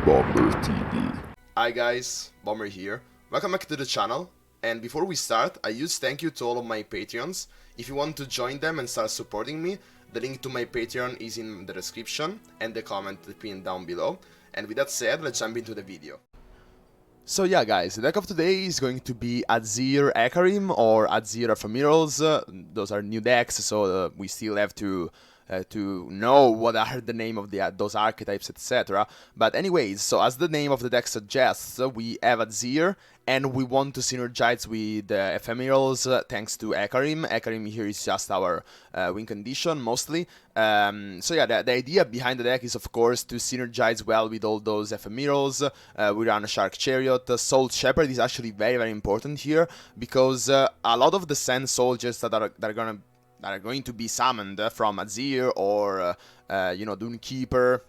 Bomber TV. Hi guys, Bomber here. Welcome back to the channel. And before we start, a huge thank you to all of my Patreons. If you want to join them and start supporting me, the link to my Patreon is in the description and the comment pinned down below. And with that said, let's jump into the video. So yeah guys, the deck of today is going to be Azir Hecarim or Azir Ephemerals. Those are new decks, so we still have to know what are the name of those archetypes, etc. But anyways, so as the name of the deck suggests, we have Azir, and we want to synergize with Ephemerals thanks to Hecarim. Hecarim here is just our win condition, mostly. So yeah, the idea behind the deck is, of course, to synergize well with all those Ephemerals. We run a Shark Chariot. Soul Shepherd is actually very, very important here, because a lot of the Sand Soldiers that are going to be summoned from Azir or Dunekeeper,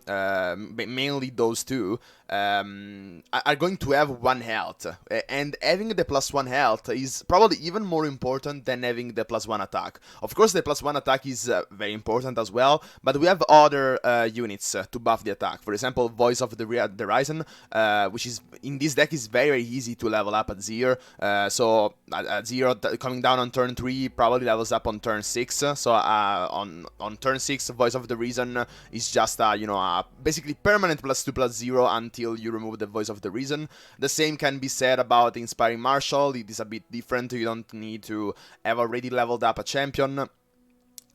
mainly those two, are going to have 1 health, and having the +1 health is probably even more important than having the +1 attack. Of course, the +1 attack is very important as well, but we have other units to buff the attack. For example, Voice of the Horizon, which is in this deck is very, very easy to level up at Azir. So Azir coming down on turn 3 probably levels up on turn 6. So on turn 6, Voice of the Reason is just a basically permanent +2/+0 until you remove the Voice of the Reason. The same can be said about Inspiring Marshal. It is a bit different. You don't need to have already leveled up a champion.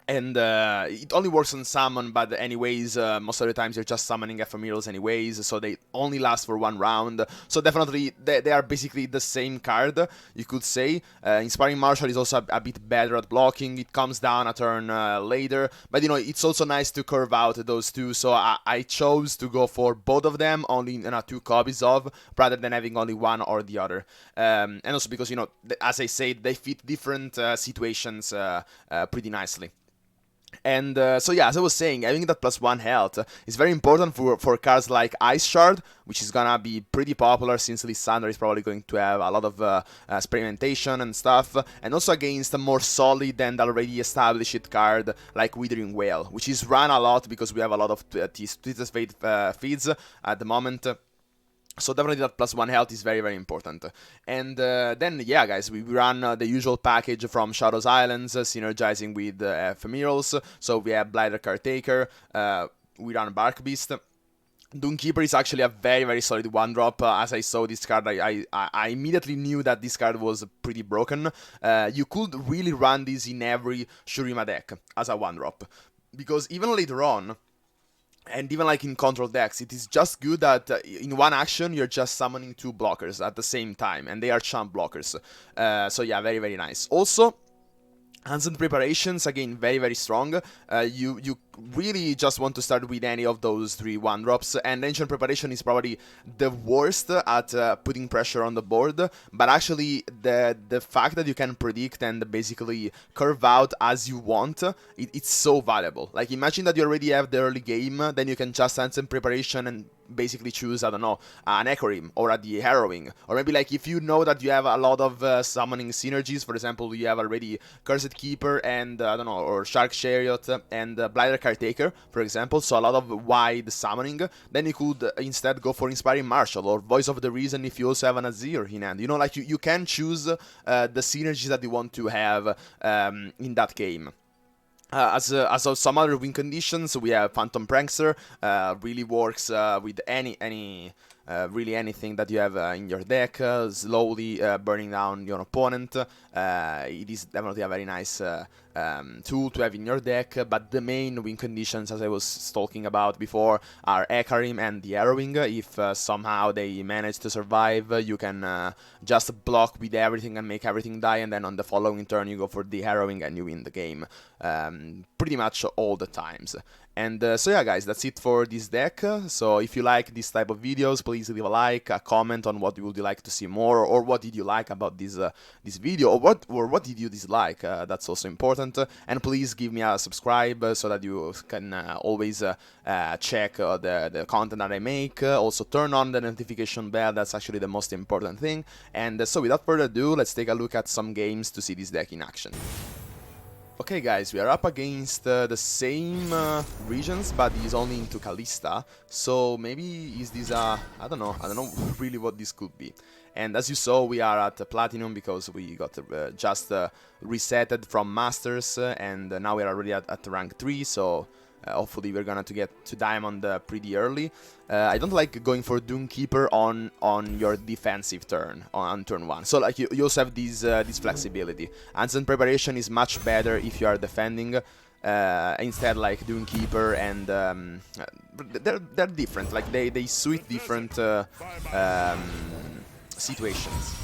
And it only works on summon, but anyways, most of the times you're just summoning Ephemerals anyways, so they only last for 1 round. So definitely, they are basically the same card, you could say. Inspiring Marshal is also a bit better at blocking. It comes down a turn later, but it's also nice to curve out those two, so I chose to go for both of them, only 2 copies of, rather than having only one or the other. And also because, as I said, they fit different situations pretty nicely. And so yeah, as I was saying, having that +1 health is very important for cards like Ice Shard, which is gonna be pretty popular since Lysandra is probably going to have a lot of experimentation and stuff, and also against a more solid and already established card like Withering Wail, which is run a lot because we have a lot of Twisted Fate feeds at the moment. So definitely that +1 health is very, very important. And then, yeah, guys, we run the usual package from Shadow's Islands, synergizing with Ephemerals. So we have Blighter Caretaker, we run Bark Beast. Dunekeeper is actually a very, very solid 1-drop. As I saw this card, I immediately knew that this card was pretty broken. You could really run this in every Shurima deck as a 1-drop, because even later on, and even like in control decks, it is just good that in one action you're just summoning 2 blockers at the same time, and they are champ blockers. So yeah, very, very nice. Also, Ancient Preparations, again, very, very strong. You really just want to start with any of those 3 1-drops, and Ancient Preparation is probably the worst at putting pressure on the board, but actually the fact that you can predict and basically curve out as you want, it's so valuable. Like, imagine that you already have the early game, then you can just Ancient Preparation and basically choose, I don't know, an Hecarim or the Harrowing, or maybe like if you know that you have a lot of summoning synergies, for example, you have already Cursed Keeper and I don't know, or Shark Chariot and Blighter Caretaker, for example, so a lot of wide summoning, then you could instead go for Inspiring Marshal or Voice of the Reason if you also have an Azir in hand. Like you can choose the synergies that you want to have in that game. As of some other win conditions, we have Phantom Prankster, really works with really anything that you have in your deck, slowly burning down your opponent. It is definitely a very nice tool to have in your deck, but the main win conditions, as I was talking about before, are Hecarim and the Harrowing. If somehow they manage to survive, you can just block with everything and make everything die, and then on the following turn you go for the Harrowing and you win the game, pretty much all the times. And so yeah, guys, that's it for this deck. So if you like this type of videos, please leave a like, a comment on what you would like to see more, or what did you like about this video, or what did you dislike. That's also important. And please give me a subscribe so that you can always check the content that I make. Also turn on the notification bell. That's actually the most important thing. And so without further ado, let's take a look at some games to see this deck in action. Okay guys, we are up against the same regions, but he's only into Kalista, so maybe is this I don't know really what this could be. And as you saw, we are at Platinum because we got just resetted from Masters, and now we are already at rank 3, so hopefully we're gonna to get to Diamond pretty early. I don't like going for Doomkeeper on your defensive turn, on turn 1. So like you also have this flexibility. Instant Preparation is much better if you are defending. Instead, like Doomkeeper and they're different. Like they suit different situations.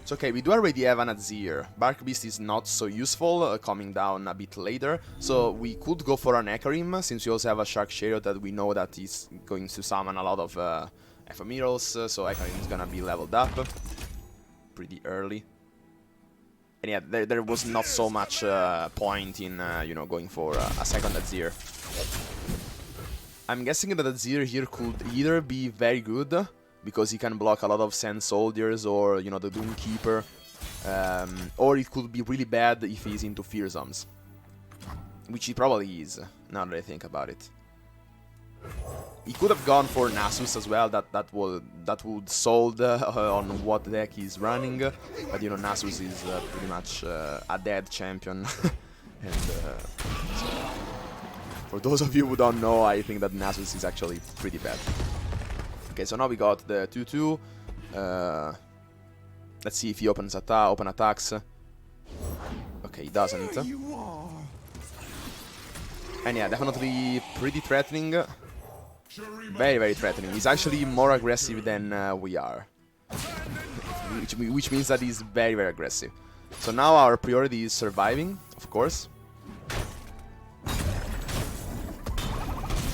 It's okay, we do already have an Azir. Bark Beast is not so useful, coming down a bit later, so we could go for an Hecarim, since we also have a Shark Chariot that we know that is going to summon a lot of ephemerals, so Hecarim is gonna be leveled up pretty early. And yeah, there was not so much point in, you know, going for a second Azir. I'm guessing that Azir here could either be very good, because he can block a lot of Sand Soldiers or, you know, the Doomkeeper. Or it could be really bad if he's into Fearsomes. Which he probably is, now that I think about it. He could have gone for Nasus as well, that would sold on what deck he's running. But, you know, Nasus is pretty much a dead champion. And so, for those of you who don't know, I think that Nasus is actually pretty bad. Okay, so now we got the 2-2. Let's see if he open attacks. Okay, he doesn't. And yeah, definitely pretty threatening. Very, very threatening. He's actually more aggressive than we are. Which means that he's very, very aggressive. So now our priority is surviving, of course.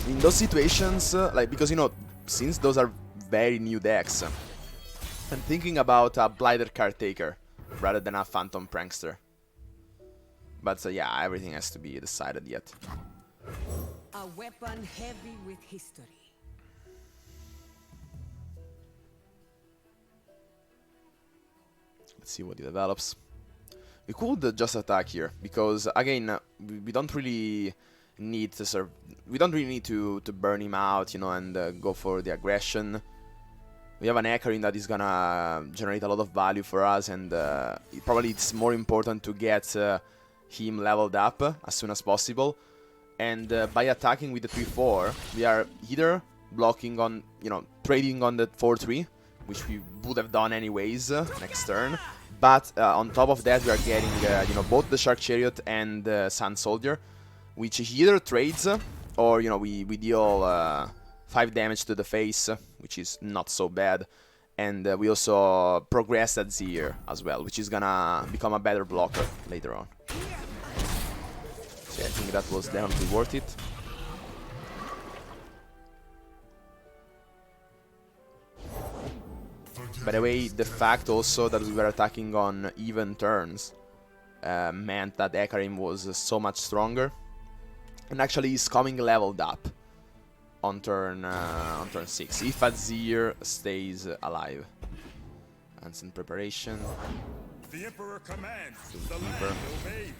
In those situations, like, because, you know, since those are very new decks, I'm thinking about a Blighted Caretaker rather than a Phantom Prankster. But yeah, everything has to be decided yet. A weapon heavy with history. Let's see what he develops. We could just attack here because, again, we don't really need to to burn him out, you know, and go for the aggression. We have an Hecarim that is gonna generate a lot of value for us, and probably it's more important to get him leveled up as soon as possible. And by attacking with the 3-4, we are either blocking on, you know, trading on the 4-3, which we would have done anyways next turn. But on top of that, we are getting, you know, both the Shark Chariot and the Sand Soldier, which he either trades, or, you know, we deal 5 damage to the face, which is not so bad. And we also progress Azir as well, which is gonna become a better blocker later on. So I think that was definitely worth it. By the way, the fact also that we were attacking on even turns meant that Hecarim was so much stronger. And actually is coming leveled up on turn 6, if Azir stays alive. Instant Preparation. The Emperor commands. The land obeys.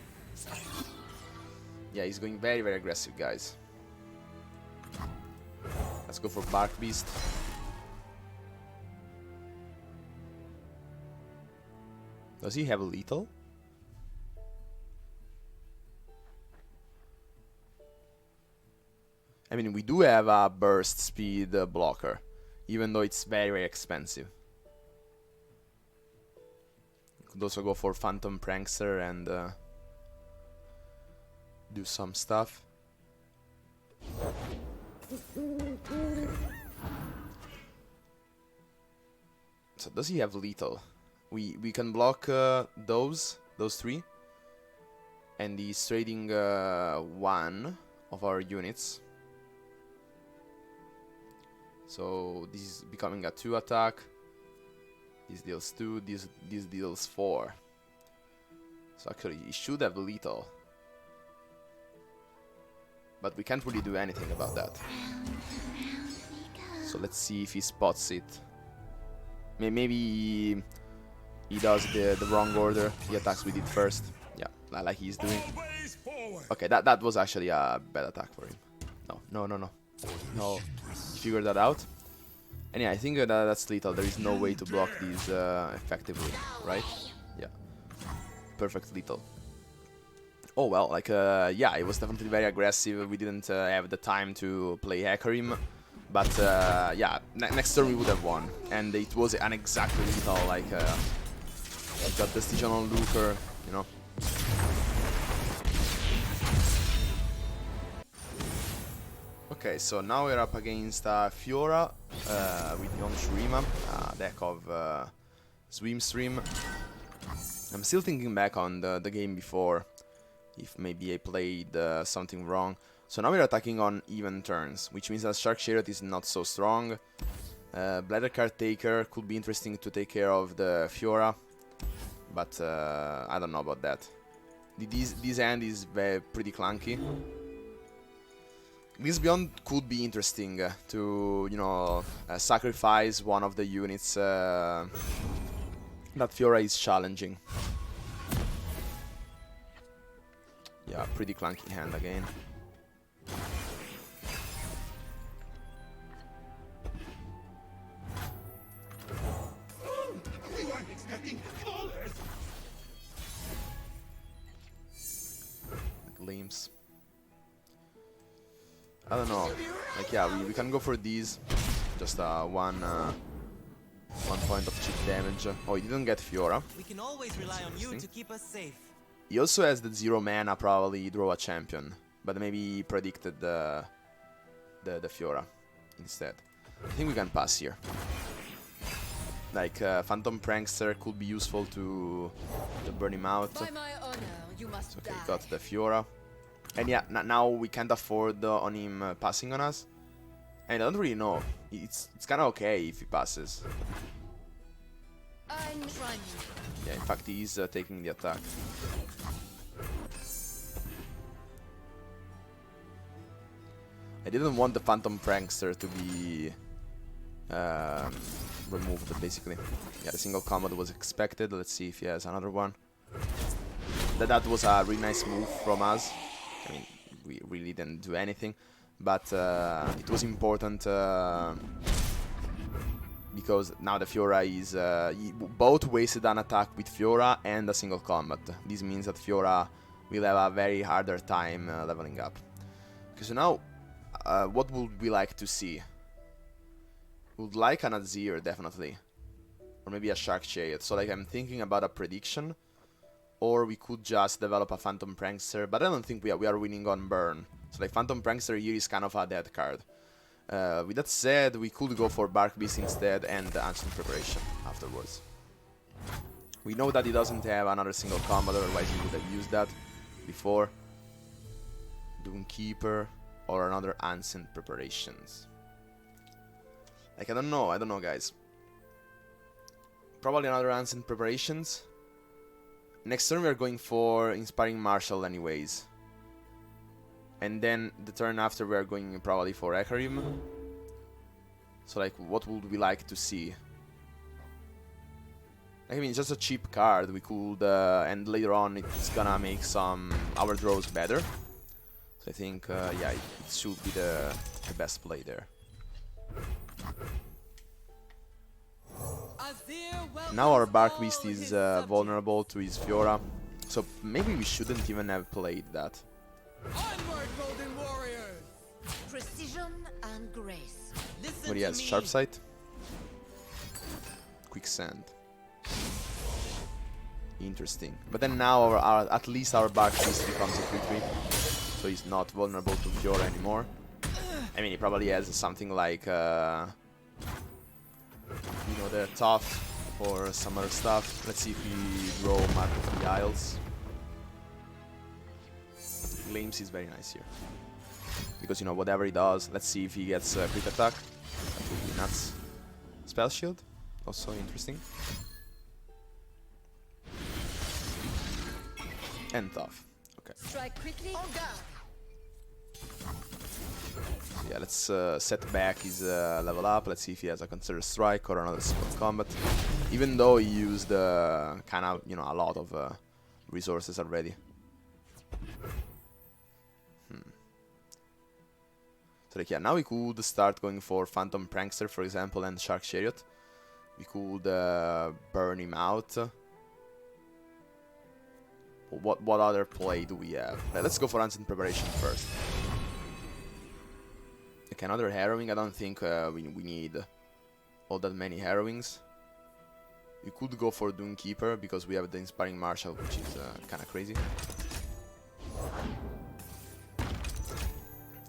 Yeah, he's going very, very aggressive, guys. Let's go for Bark Beast. Does he have lethal? I mean, we do have a burst speed blocker, even though it's very, very expensive. You could also go for Phantom Prankster and do some stuff. Okay. So does he have lethal? We can block those 3, and he's trading 1 of our units. So this is becoming a 2 attack. This deals 2, this deals 4. So actually he should have lethal. But we can't really do anything about that. So let's see if he spots it. Maybe he does the wrong order. He attacks with it first. Yeah, like he's doing. Always forward. Okay, that was actually a bad attack for him. No, he figured that out. And yeah, I think that's lethal. There is no way to block these effectively, right? Yeah, perfect lethal. Oh well, like yeah, it was definitely very aggressive. We didn't have the time to play Hecarim, but yeah, next turn we would have won, and it was an exactly lethal. Like got the Stygian on Looker, you know. Okay, so now we're up against Fiora with on Shurima, deck of Swim Stream. I'm still thinking back on the game before, if maybe I played something wrong. So now we're attacking on even turns, which means that Shark Chariot is not so strong. Bladder Card Taker could be interesting to take care of the Fiora, but I don't know about that. This hand is pretty clunky. This Beyond could be interesting to, you know, sacrifice one of the units that Fiora is challenging. Yeah, pretty clunky hand again. Gleams. I don't know. Like, yeah, we can go for these. Just one point of cheap damage. Oh, he didn't get Fiora. We can always rely on you to keep us safe. He also has the 0 mana, probably draw a champion, but maybe he predicted the Fiora instead. I think we can pass here. Like Phantom Prankster could be useful to burn him out. By my honor, you must Okay, die. got the Fiora. And yeah, now we can't afford on him passing on us. And I don't really know. It's kind of okay if he passes. I'm trying. Yeah, in fact he is taking the attack. I didn't want the Phantom Prankster to be removed, basically. Yeah, the single combat was expected. Let's see if he has another one. That was a really nice move from us. I mean, we really didn't do anything, but it was important because now the Fiora is... he both wasted an attack with Fiora and a single combat. This means that Fiora will have a very harder time leveling up. Okay, so now, what would we like to see? Would like an Azir, definitely. Or maybe a Shark Chariot. So like I'm thinking about a prediction. Or we could just develop a Phantom Prankster, but I don't think we are winning on burn. So like Phantom Prankster here is kind of a dead card. With that said, we could go for Bark Beast instead and Ancient Preparation afterwards. We know that he doesn't have another single combat, otherwise he would have used that before. Doomkeeper or another Ancient Preparations. Like I don't know guys. Probably another Ancient Preparations. Next turn we are going for Inspiring Marshal anyways. And then the turn after we are going probably for Hecarim. So like what would we like to see? I mean, it's just a cheap card. We could and later on it's gonna make our draws better. So I think yeah, it should be the best play there. Now our Bark Beast is vulnerable to his Fiora, so maybe we shouldn't even have played that. Onward, golden warriors! Precision and grace. Listen What he to has? me. Sharp Sight? Quicksand. Interesting. But then now at least our Bark Beast becomes a 3-3, so he's not vulnerable to Fiora anymore. I mean, he probably has something like, you know, the Tough or some other stuff. Let's see if we draw Mark of the Isles. Gleams is very nice here. Because, you know, whatever he does, let's see if he gets a crit attack. That would be nuts. Spell Shield, also interesting. And Tough. Okay. Strike quickly. Yeah, let's set back his level up. Let's see if he has a Consider Strike or another single combat. Even though he used kind of, you know, a lot of resources already. So like, yeah, now we could start going for Phantom Prankster, for example, and Shark Chariot. We could burn him out. What other play do we have? Let's go for Ancient Preparation first. Okay, another Harrowing. I don't think we need all that many Harrowings. We could go for Doomkeeper because we have the Inspiring Marshal, which is kind of crazy.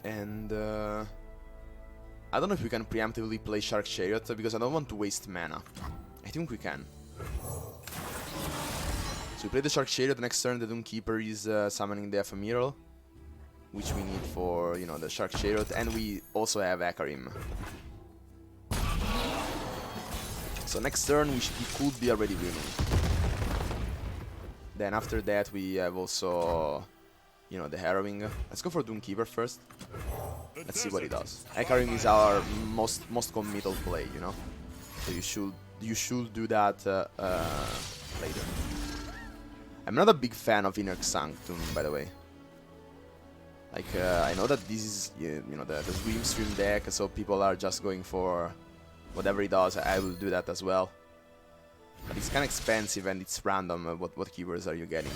And I don't know if we can preemptively play Shark Chariot because I don't want to waste mana. I think we can. So we play the Shark Chariot, next turn the Doomkeeper is summoning the Ephemeral, which we need for, you know, the Shark Chariot, and we also have Hecarim. So next turn we could be already winning. Then after that we have also, you know, the Harrowing. Let's go for Doomkeeper first. Let's see what he does. Hecarim is our most committal play, you know. So you should do that later. I'm not a big fan of Inner Sanctum, by the way. Like, I know that this is, you know, the Stream deck, so people are just going for whatever he does. I will do that as well. But it's kind of expensive and it's random. What keywords are you getting?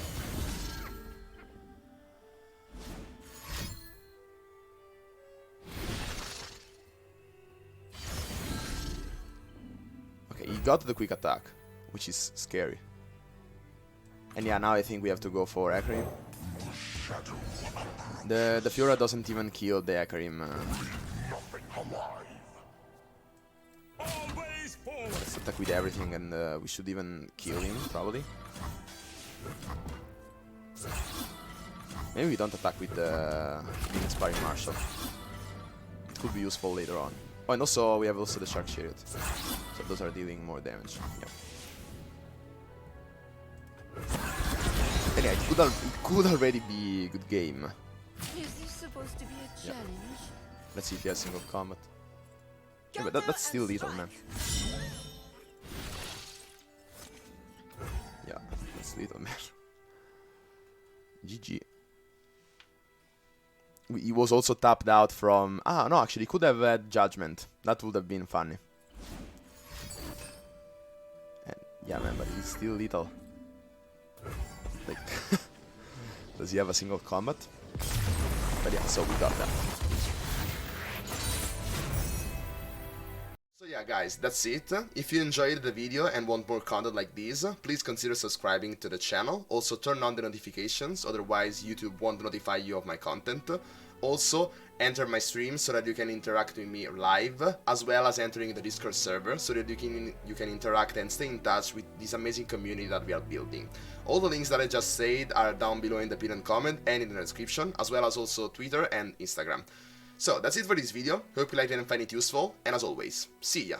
Okay, he got the quick attack, which is scary. And yeah, now I think we have to go for Hecarim. The Fiora doesn't even kill the Hecarim. Let's attack with everything, and we should even kill him, probably. Maybe we don't attack with the Inspiring Marshal. It could be useful later on. Oh, and also we have also the Shark Chariot. So those are dealing more damage. Yeah. Anyway, it could already be a good game. Is this supposed to be a challenge? Let's see if he has single combat. Yeah, but that's still lethal, man. Yeah, that's lethal, man. GG. He was also tapped out from... Ah, no, actually, he could have had Judgment. That would have been funny. And yeah, man, but he's still lethal. Like, does he have a single combat? But yeah, so we got that. So yeah, guys, that's it. If you enjoyed the video and want more content like this, please consider subscribing to the channel. Also, turn on the notifications, otherwise YouTube won't notify you of my content. Also, enter my stream so that you can interact with me live, as well as entering the Discord server so that you can interact and stay in touch with this amazing community that we are building. All the links that I just said are down below in the pinned comment and in the description, as well as also Twitter and Instagram. So that's it for this video. Hope you liked it and find it useful, and as always, see ya!